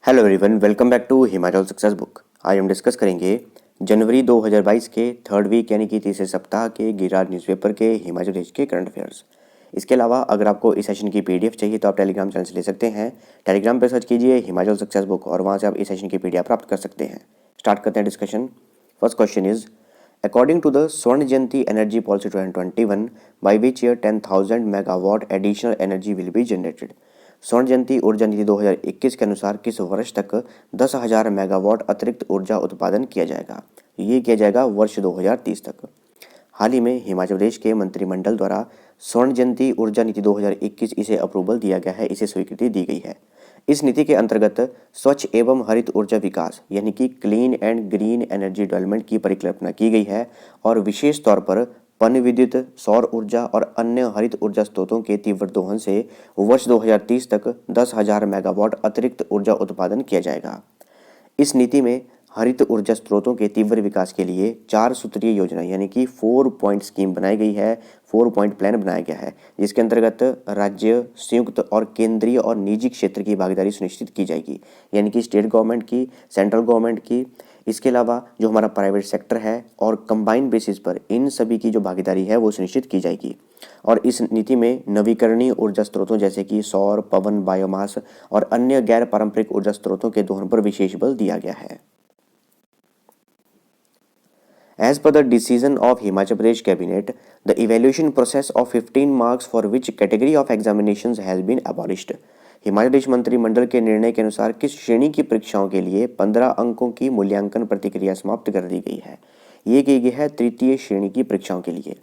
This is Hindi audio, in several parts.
Hello everyone, welcome back to Himachal success book. आज हम डिस्कस करेंगे जनवरी 2022 के थर्ड वीक यानी कि तीसरे सप्ताह के गिराज न्यूज़पेपर के हिमाचल प्रदेश के करंट अफेयर्स। इसके अलावा अगर आपको इस सेशन की पीडीएफ चाहिए तो आप टेलीग्राम चैनल से ले सकते हैं। टेलीग्राम पर सर्च कीजिए हिमाचल सक्सेस बुक और वहाँ से आप इस सेशन की पीडीएफ प्राप्त कर सकते हैं। स्टार्ट करते हैं discussion. First question is according to the Swarna Jayanti energy policy 2021 by which year 10,000 megawatt additional energy will be generated. Swarna Jayanti ऊर्जा नीति 2021 के अनुसार किस वर्ष तक 10,000 मेगावाट अतिरिक्त ऊर्जा उत्पादन किया जाएगा। ये किया जाएगा वर्ष 2030 तक। हाल ही में हिमाचल प्रदेश के मंत्रिमंडल द्वारा स्वर्ण जयंती ऊर्जा नीति 2021 इसे अप्रूवल दिया गया है, इसे स्वीकृति दी गई है। इस नीति के अंतर्गत स्वच्छ एवं हरित ऊर्जा विकास यानी कि clean and green energy development की परिकल्पना की गई है और विशेष तौर पर पन विद्युत, सौर ऊर्जा और अन्य हरित ऊर्जा स्रोतों के तीव्र दोहन से वर्ष 2030 तक 10,000 मेगावाट अतिरिक्त ऊर्जा उत्पादन किया जाएगा। इस नीति में हरित ऊर्जा स्रोतों के तीव्र विकास के लिए 4 सूत्रीय योजना यानी कि 4 पॉइंट स्कीम बनाई गई है, 4 पॉइंट प्लान बनाया गया है, जिसके अंतर्गत राज्य, संयुक्त और केंद्रीय और निजी क्षेत्र की भागीदारी सुनिश्चित की जाएगी, यानी कि स्टेट गवर्नमेंट की, सेंट्रल गवर्नमेंट की, इसके अलावा जो हमारा प्राइवेट सेक्टर है और कंबाइंड बेसिस पर इन सभी की जो भागीदारी है वो सुनिश्चित की जाएगी। और इस नीति में नवीकरणीय ऊर्जा स्रोतों जैसे कि सौर, पवन, बायोमास और अन्य गैर पारंपरिक ऊर्जा स्रोतों के दोहन पर विशेष बल दिया गया है। As per the decision of Himachal Pradesh Cabinet, the evaluation process of 15 marks for which category of examinations has been abolished. Himachal Pradesh मंत्रिमंडल के निर्णय के अनुसार किस श्रेणी की परीक्षाओं के लिए 15 अंकों की मूल्यांकन प्रक्रिया समाप्त कर दी गई है। ये की गई है तृतीय श्रेणी की परीक्षाओं के लिए।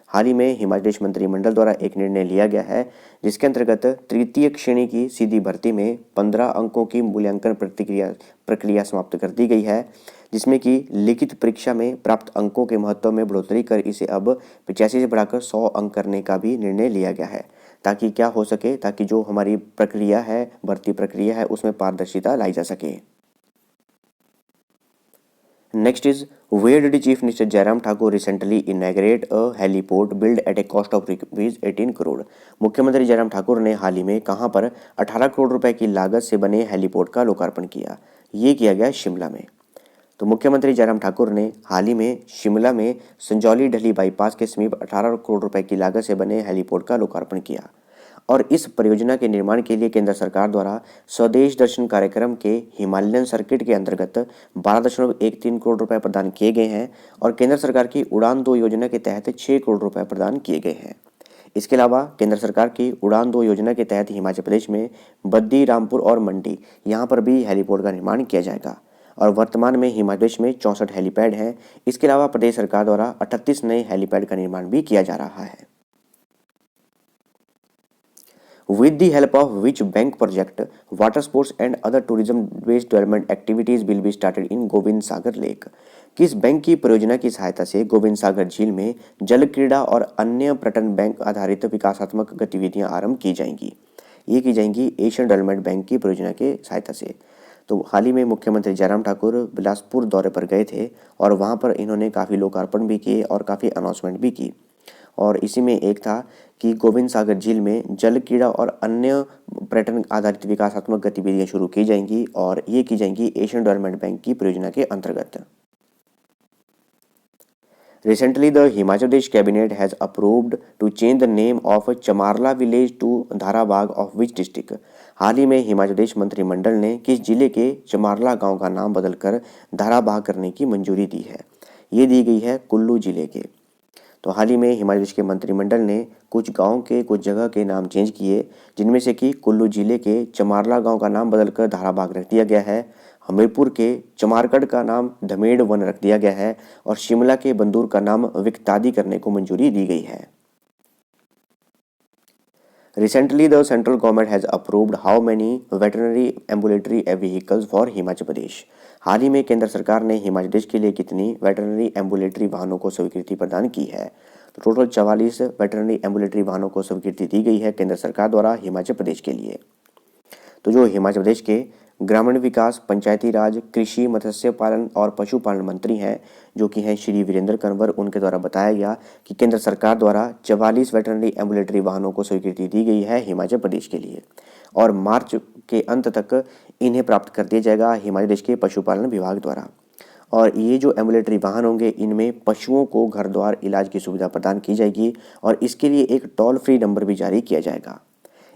हाल ही में हिमाचल प्रदेश मंत्रिमंडल द्वारा एक निर्णय लिया गया है जिसके अंतर्गत तृतीय श्रेणी की सीधी भर्ती में 15 अंकों की मूल्यांकन प्रक्रिया समाप्त कर दी गई है, जिसमें कि लिखित परीक्षा में प्राप्त अंकों के महत्व में बढ़ोतरी कर इसे अब 85 से बढ़ाकर 100 अंक करने का भी निर्णय लिया गया है, ताकि क्या हो सके, ताकि जो हमारी प्रक्रिया है, भर्ती प्रक्रिया है, उसमें पारदर्शिता लाई जा सके। Next is where did Chief Minister Jairam Thakur recently inaugurate a heliport built at a cost of rupees 18 crore. मुख्यमंत्री जयराम ठाकुर ने हाल ही में कहां पर 18 करोड़ रुपए की लागत से बने हेलीपोर्ट का लोकार्पण किया। ये किया गया शिमला में। तो मुख्यमंत्री जयराम ठाकुर ने हाल ही में शिमला में संजौली ढली बाईपास के समीप 18 करोड़ रुपए की लागत से बने हेलीपोर्ट का लोकार्पण किया। और इस परियोजना के निर्माण के लिए केंद्र सरकार द्वारा स्वदेश दर्शन कार्यक्रम के हिमालयन सर्किट के अंतर्गत 12.13 करोड़ रुपए प्रदान किए गए हैं और केंद्र सरकार की उड़ान 2 योजना के तहत 6 करोड़ रुपए प्रदान किए गए हैं। इसके अलावा केंद्र सरकार की उड़ान 2 योजना के तहत हिमाचल प्रदेश में बद्दी, रामपुर और मंडी यहाँ पर भी हेलीपोर्ट का निर्माण किया जाएगा और वर्तमान में हिमाचल प्रदेश में 64 हेलीपैड हैं। इसके अलावा प्रदेश सरकार द्वारा 38 नए हेलीपैड का निर्माण भी किया जा रहा है। With the help of which bank project, water sports and other tourism-based development activities will be started in Govind Sagar lake. किस बैंक की परियोजना की सहायता से गोविंद सागर झील में जल क्रीड़ा और अन्य पर्यटन बैंक आधारित विकासात्मक गतिविधियां आरंभ की जाएंगी। ये की जाएंगी एशियन डेवलपमेंट बैंक की परियोजना के सहायता से। तो हाल ही में मुख्यमंत्री जयराम ठाकुर बिलासपुर दौरे पर गए थे और वहाँ पर इन्होंने काफ़ी लोकार्पण भी किए और काफ़ी अनाउंसमेंट भी की और इसी में एक था कि गोविंद सागर झील में जल क्रीड़ा और अन्य पर्यटन आधारित विकासात्मक गतिविधियां शुरू की जाएंगी और ये की जाएंगी एशियन डेवलपमेंट बैंक की परियोजना के अंतर्गत। Recently, the Himachal Pradesh cabinet has approved to change the name of Chamarla village to Dharabag of which district। हाल ही में हिमाचल प्रदेश मंत्रिमंडल ने किस जिले के चमारला गांव का नाम बदलकर धाराबाग करने की मंजूरी दी है। ये दी गई है कुल्लू जिले के। तो हाल ही में हिमाचल प्रदेश के मंत्रिमंडल ने कुछ गांव के, कुछ जगह के नाम चेंज किए, जिनमें से कि कुल्लू जिले के चमारला गांव का नाम बदलकर धाराबाग रख दिया गया है, हमीरपुर के चमारगढ़ का नाम धमेड़ वन रख दिया गया है और शिमला के बंदूर का नाम विक्तादी करने को मंजूरी दी गई है। Recently, the central government has approved how many veterinary ambulatory vehicles for Himachal Pradesh. हाल ही में केंद्र सरकार ने हिमाचल प्रदेश के लिए कितनी वेटरनरी एम्बुलेटरी वाहनों को स्वीकृति प्रदान की है। तो टोटल 44 वेटरनरी एम्बुलेटरी वाहनों को स्वीकृति दी गई है केंद्र सरकार द्वारा हिमाचल प्रदेश के लिए। तो जो हिमाचल प्रदेश के ग्रामीण विकास, पंचायती राज, कृषि, मत्स्य पालन और पशुपालन मंत्री हैं, जो कि हैं श्री वीरेंद्र कंवर, उनके द्वारा बताया गया कि केंद्र सरकार द्वारा 44 वेटरनरी एम्बुलेटरी वाहनों को स्वीकृति दी गई है हिमाचल प्रदेश के लिए और मार्च के अंत तक इन्हें प्राप्त कर दिया जाएगा हिमाचल प्रदेश के पशुपालन विभाग द्वारा। और ये जो एम्बुलेटरी वाहन होंगे इनमें पशुओं को घर द्वार इलाज की सुविधा प्रदान की जाएगी और इसके लिए एक टोल फ्री नंबर भी जारी किया जाएगा।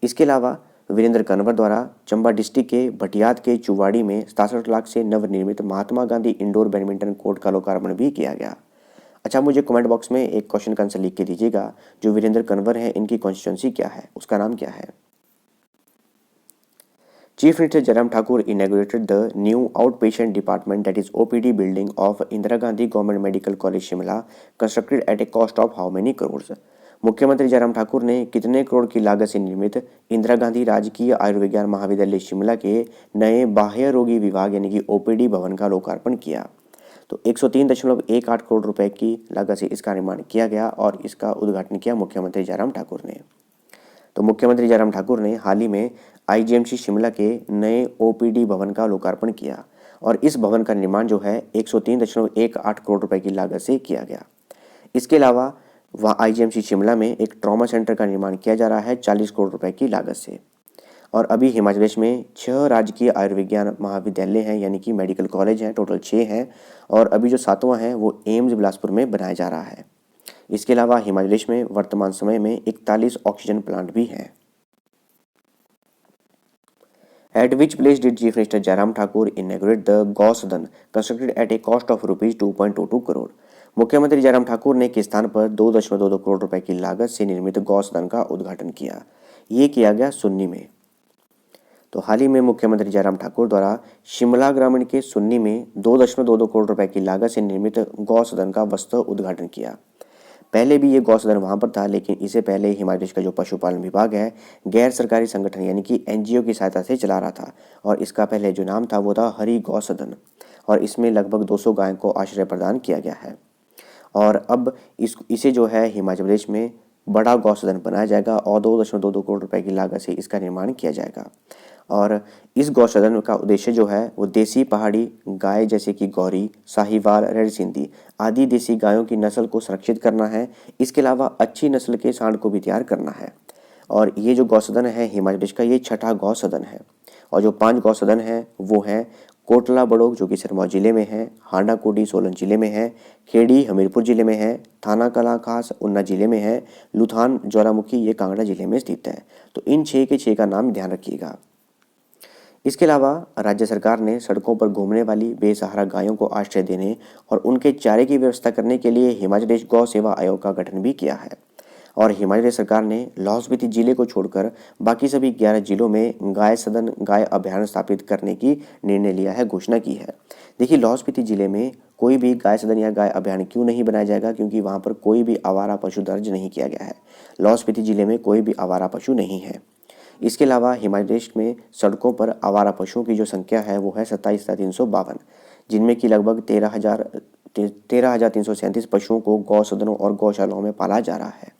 इसके अलावा वीरेंद्र कंवर द्वारा चंबा डिस्ट्रिक्ट के भटियात के चुवाड़ी में 67 लाख से नवनिर्मित Mahatma Gandhi indoor badminton court का लोकार्पण भी किया गया। अच्छा, मुझे कमेंट बॉक्स में एक क्वेश्चन का आंसर लिख के दीजिएगा, जो वीरेंद्र कंवर हैं इनकी कॉन्स्टिट्यूंसी क्या है, उसका नाम क्या है। Chief Minister Jairam Thakur inaugurated the new outpatient department, that is OPD building of Indira Gandhi Government Medical College Shimla, constructed at a cost of how many crores? मुख्यमंत्री जयराम ठाकुर ने कितने करोड़ की लागत से निर्मित इंदिरा गांधी राजकीय आयुर्विज्ञान महाविद्यालय शिमला के नए बाह्य रोगी विभाग यानी कि ओपीडी भवन का लोकार्पण किया? तो 103.18 करोड़ रुपए की लागत से इसका निर्माण किया गया और इसका उद्घाटन किया मुख्यमंत्री जयराम ठाकुर ने। तो मुख्यमंत्री जयराम ठाकुर ने हाल ही में आईजीएमसी शिमला के नए ओपीडी भवन का लोकार्पण किया और इस भवन का निर्माण जो है 103.18 करोड़ रुपए की लागत से किया गया। इसके अलावा वहाँ आईजीएमसी शिमला में एक ट्रॉमा सेंटर का निर्माण किया जा रहा है 40 करोड़ रुपए की लागत से। और अभी हिमाचल प्रदेश में 6 राजकीय आयुर्विज्ञान महाविद्यालय हैं यानी कि मेडिकल कॉलेज हैं, टोटल 6 हैं और अभी जो 7वां है वो एम्स बिलासपुर में बनाया जा रहा है। इसके अलावा हिमाचल प्रदेश में वर्तमान समय में 41 ऑक्सीजन प्लांट भी हैं। At which place did Chief Minister Jairam Thakur inaugurate the गौ सदन constructed at a cost of ₹2.22 crore? मुख्यमंत्री जयराम ठाकुर ने किस स्थान पर 2.22 करोड़ रुपए की लागत से निर्मित गौ सदन का उद्घाटन किया? ये किया गया सुन्नी में। तो हाल ही में मुख्यमंत्री जयराम ठाकुर द्वारा शिमला ग्रामीण के सुन्नी में 2.22 करोड़ रुपए की लागत से निर्मित गौ सदन का वस्तु उद्घाटन किया। पहले भी ये गौ सदन वहाँ पर था, लेकिन इससे पहले हिमाचल प्रदेश का जो पशुपालन विभाग है गैर सरकारी संगठन यानी कि एनजीओ की सहायता से चला रहा था और इसका पहले जो नाम था वो था हरि गौ सदन और इसमें लगभग 200 गायों को आश्रय प्रदान किया गया है। और अब इसे जो है हिमाचल प्रदेश में बड़ा गौ सदन बनाया जाएगा और 2.22 करोड़ रुपए की लागत से इसका निर्माण किया जाएगा। और इस गौ सदन का उद्देश्य जो है वो देसी पहाड़ी गाय जैसे कि गौरी, साहिवाल, रेड सिंधी आदि देसी गायों की नस्ल को संरक्षित करना है। इसके अलावा अच्छी नस्ल के सांड को भी तैयार करना है। और ये जो गौ सदन है हिमाचल प्रदेश का ये 6ठा गौ सदन है। और जो 5 गौ सदन हैं वो हैं कोटला बड़ोग जो कि सिरमौर जिले में है, हांडाकोटी सोलन जिले में है, खेड़ी हमीरपुर जिले में है, थाना कलां खास ऊना जिले में है, लुथान ज्वालामुखी ये कांगड़ा जिले में स्थित है। तो इन 6 के 6 का नाम ध्यान रखिएगा। इसके अलावा राज्य सरकार ने सड़कों पर घूमने वाली बेसहारा गायों को आश्रय देने और उनके चारे की व्यवस्था करने के लिए हिमाचल प्रदेश गौ सेवा आयोग का गठन भी किया है। और हिमाचल प्रदेश सरकार ने लाहौल स्पीति जिले को छोड़कर बाकी सभी 11 जिलों में गाय सदन गाय अभ्यारण्य स्थापित करने की निर्णय लिया है, घोषणा की है। देखिए, लाहौल स्पीति जिले में कोई भी गाय सदन या गाय अभ्यारण्य क्यों नहीं बनाया जाएगा, क्योंकि वहाँ पर कोई भी आवारा पशु दर्ज नहीं किया गया है। लाहौल स्पीति जिले में कोई भी आवारा पशु नहीं है। इसके अलावा हिमाचल प्रदेश में सड़कों पर आवारा पशुओं की जो संख्या है वो है 27,352, जिनमें कि लगभग 13,337 पशुओं को गौ सदनों और गौशालाओं में पाला जा रहा है।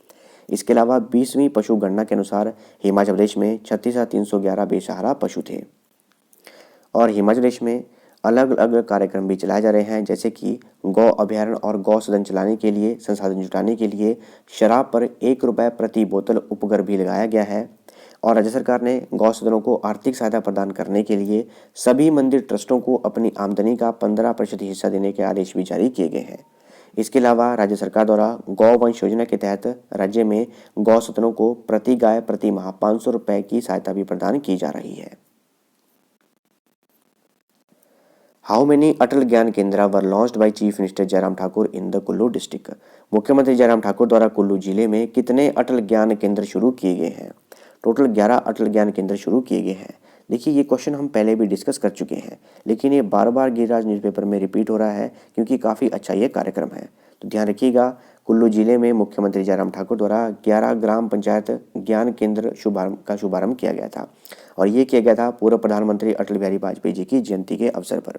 इसके अलावा 20वीं पशु गणना के अनुसार हिमाचल प्रदेश में 36,311 बेसहारा पशु थे। और हिमाचल प्रदेश में अलग अलग कार्यक्रम भी चलाए जा रहे हैं, जैसे कि गौ अभ्यारण्य और गौ सदन चलाने के लिए संसाधन जुटाने के लिए शराब पर ₹1 प्रति बोतल उपकर भी लगाया गया है। और राज्य सरकार ने गौ सदनों को आर्थिक सहायता प्रदान करने के लिए सभी मंदिर ट्रस्टों को अपनी आमदनी का 15% हिस्सा देने के आदेश भी जारी किए गए हैं। इसके अलावा राज्य सरकार द्वारा गौवंश योजना के तहत राज्य में गौ सदनों को प्रति गाय प्रति माह ₹500 की सहायता भी प्रदान की जा रही है। How many Atal Gyan Kendra were launched by chief minister Jairam Thakur in the Kullu district? मुख्यमंत्री जयराम ठाकुर द्वारा कुल्लू जिले में कितने अटल ज्ञान केंद्र शुरू किए गए हैं? टोटल 11 अटल ज्ञान केंद्र शुरू किए गए हैं। देखिए, ये क्वेश्चन हम पहले भी डिस्कस कर चुके हैं, लेकिन ये बार बार गिरिराज न्यूज़पेपर में रिपीट हो रहा है क्योंकि काफ़ी अच्छा ये कार्यक्रम है। तो ध्यान रखिएगा, कुल्लू जिले में मुख्यमंत्री जयराम ठाकुर द्वारा 11 ग्राम पंचायत ज्ञान केंद्र शुभारंभ किया गया था और ये किया गया था पूर्व प्रधानमंत्री अटल बिहारी वाजपेयी जी की जयंती के अवसर पर।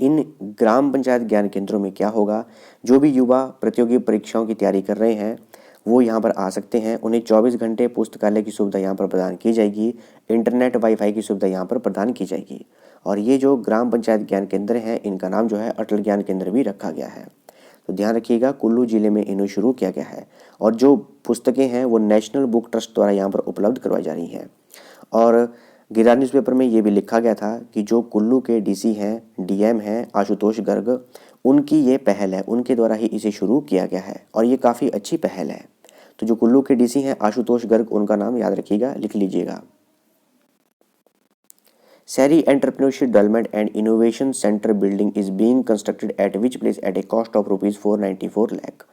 इन ग्राम पंचायत ज्ञान केंद्रों में क्या होगा, जो भी युवा प्रतियोगी परीक्षाओं की तैयारी कर रहे हैं वो यहाँ पर आ सकते हैं। उन्हें 24 घंटे पुस्तकालय की सुविधा यहाँ पर प्रदान की जाएगी, इंटरनेट वाईफाई की सुविधा यहाँ पर प्रदान की जाएगी। और ये जो ग्राम पंचायत ज्ञान केंद्र हैं इनका नाम जो है अटल ज्ञान केंद्र भी रखा गया है। तो ध्यान रखिएगा, कुल्लू जिले में इन्हें शुरू किया गया है और जो पुस्तकें हैं वो नेशनल बुक ट्रस्ट द्वारा यहाँ पर उपलब्ध करवाई जा रही हैं। और गिरिराज न्यूज़पेपर में ये भी लिखा गया था कि जो कुल्लू के डीसी हैं, डीएम हैं आशुतोष गर्ग, उनकी ये पहल है, उनके द्वारा ही इसे शुरू किया गया है और ये काफ़ी अच्छी पहल है। तो जो कुल्लू के डीसी हैं आशुतोष गर्ग, उनका नाम याद रखिएगा, लिख लीजिएगा। Seri Entrepreneurship Development and Innovation Center building is being constructed at which place at a cost of rupees 494 lakh।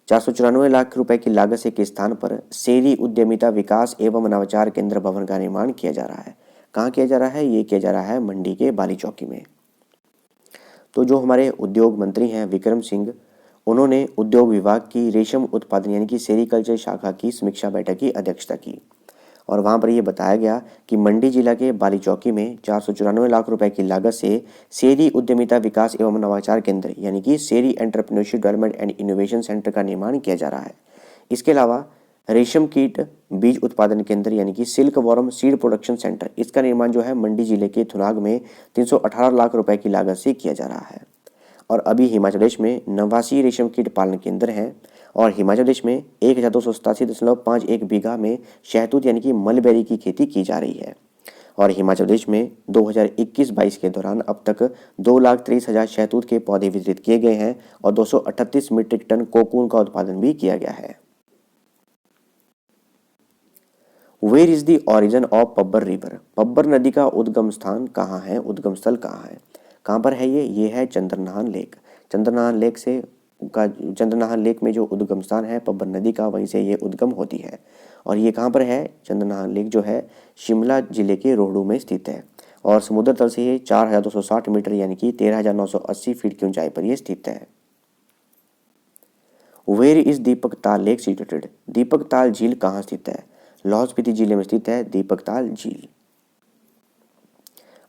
494 lakh रुपए की लागत से के स्थान पर सेरी उद्यमिता विकास एवं नवाचार केंद्र भवन का निर्माण किया जा रहा है। कहाँ किया जा रहा है? ये किया जा रहा है मंडी के बाली चौकी में। तो जो हमारे उद्योग मंत्री हैं विक्रम सिंह, उन्होंने उद्योग विभाग की रेशम उत्पादन यानी कि सेरीकल्चर शाखा की समीक्षा बैठक की अध्यक्षता की और वहाँ पर यह बताया गया कि मंडी जिला के बाली चौकी में 494 लाख रुपए की लागत से सेरी उद्यमिता विकास एवं नवाचार केंद्र यानी कि सेरी entrepreneurship development and innovation centre का निर्माण किया जा रहा है। इसके अलावा रेशम कीट बीज उत्पादन केंद्र यानी कि silk worm seed production centre, इसका निर्माण जो है मंडी जिले के थुनाग में 318 लाख रुपए की लागत से किया जा रहा है। और अभी हिमाचल प्रदेश में 89 रेशम कीट पालन केंद्र हैं और हिमाचल प्रदेश में 1287.51 बीघा में शहतूत यानी कि मलबेरी की खेती की जा रही है। और हिमाचल प्रदेश में 2021-22 के दौरान अब तक 2,30,000 शहतूत के पौधे वितरित किए गए हैं और 238 मीट्रिक टन कोकून का उत्पादन भी किया गया है। Where is the origin of Pabbar river? Pabbar नदी का उद्गम स्थान कहाँ है, उद्गम स्थल कहाँ है, कहाँ पर है ये है चंद्रनाहन लेक। चंद्रनाहन लेक में जो उद्गम स्थान है पब्बर नदी का, वहीं से ये उद्गम होती है। और ये कहाँ पर है? चंद्रनाहन लेक जो है शिमला जिले के रोहडू में स्थित है और समुद्र तल से ये 4,260 मीटर यानी कि 13,980 फीट की ऊंचाई पर यह स्थित है। वेयर इज दीपक ताल लेक सिचुएटेड? दीपक ताल झील कहाँ स्थित है? लाहौल स्पीति जिले में स्थित है दीपक ताल झील।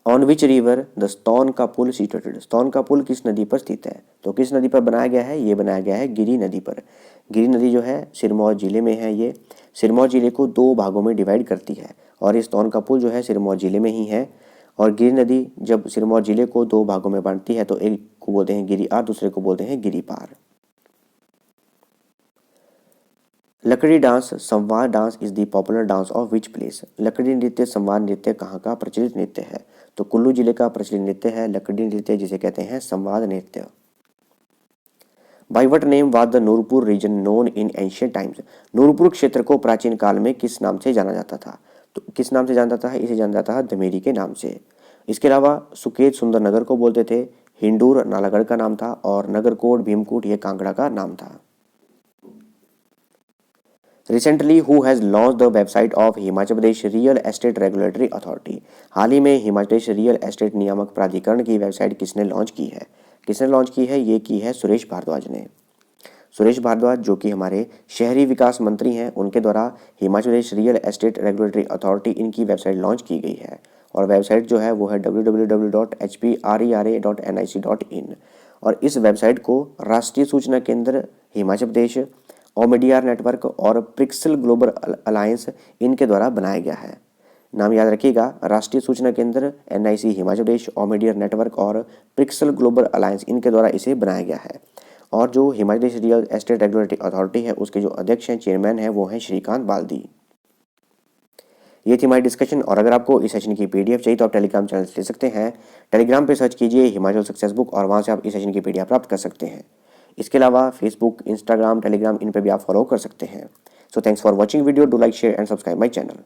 ऑन विच रिवर द स्तौन का पुल सिचुएटेड? स्तौन का पुल किस नदी पर स्थित है? तो किस नदी पर बनाया गया है? ये बनाया गया है गिरी नदी पर। गिरी नदी जो है सिरमौर जिले में है। ये सिरमौर जिले को 2 भागों में डिवाइड करती है और ये स्तौन का पुल जो है सिरमौर जिले में ही है। और गिरी नदी जब सिरमौर जिले को 2 भागों में बांटती है तो एक को बोलते हैं गिरी आर, दूसरे को बोलते हैं गिरी पार। लकड़ी डांस संवाद dance is the popular dance of which place? लकड़ी नृत्य संवाद नृत्य कहाँ का प्रचलित नृत्य है? तो कुल्लू जिले का प्रचलित नृत्य है लकड़ी नृत्य, जिसे कहते हैं संवाद नृत्य। By what name was the Nurpur region known in ancient times? Nurpur क्षेत्र को प्राचीन काल में किस नाम से जाना जाता था? तो किस नाम से जाना जाता है? इसे जाना जाता है दमेरी के नाम से। इसके अलावा सुकेत सुंदर नगर को बोलते थे, हिंडूर नालागढ़ का नाम था और नगरकोट भीमकोट ये कांगड़ा का नाम था। Recently, who has launched the website of Himachal Pradesh real estate regulatory authority? हाल ही में हिमाचल प्रदेश रियल एस्टेट नियामक प्राधिकरण की वेबसाइट किसने लॉन्च की है? किसने लॉन्च की है? ये की है सुरेश भारद्वाज ने। सुरेश भारद्वाज जो कि हमारे शहरी विकास मंत्री हैं, उनके द्वारा Himachal Pradesh real estate regulatory authority इनकी वेबसाइट लॉन्च की गई है और वेबसाइट जो है वो है www.hprera.nic.in और इस वेबसाइट को राष्ट्रीय सूचना केंद्र हिमाचल प्रदेश, ओमिडियार नेटवर्क और प्रिक्सल ग्लोबल अलायंस इनके द्वारा बनाया गया है। नाम याद रखिएगा, राष्ट्रीय सूचना केंद्र NIC हिमाचल प्रदेश, ओमिडियार नेटवर्क और प्रिक्सल ग्लोबल अलायंस इनके द्वारा इसे बनाया गया है। और जो Himachal Pradesh real estate regulatory authority है उसके जो अध्यक्ष हैं, चेयरमैन हैं, वो हैं श्रीकांत बाल्दी। ये थी हमारी डिस्कशन और अगर आपको इस सेशन की PDF चाहिए तो आप टेलीग्राम चैनल से ले सकते हैं। टेलीग्राम पे सर्च कीजिए हिमाचल सक्सेस बुक और वहाँ से आप इस सेशन की PDF प्राप्त कर सकते हैं। इसके अलावा फेसबुक, इंस्टाग्राम, टेलीग्राम इन पे भी आप फॉलो कर सकते हैं। So thanks for watching video, do like, share and subscribe my channel.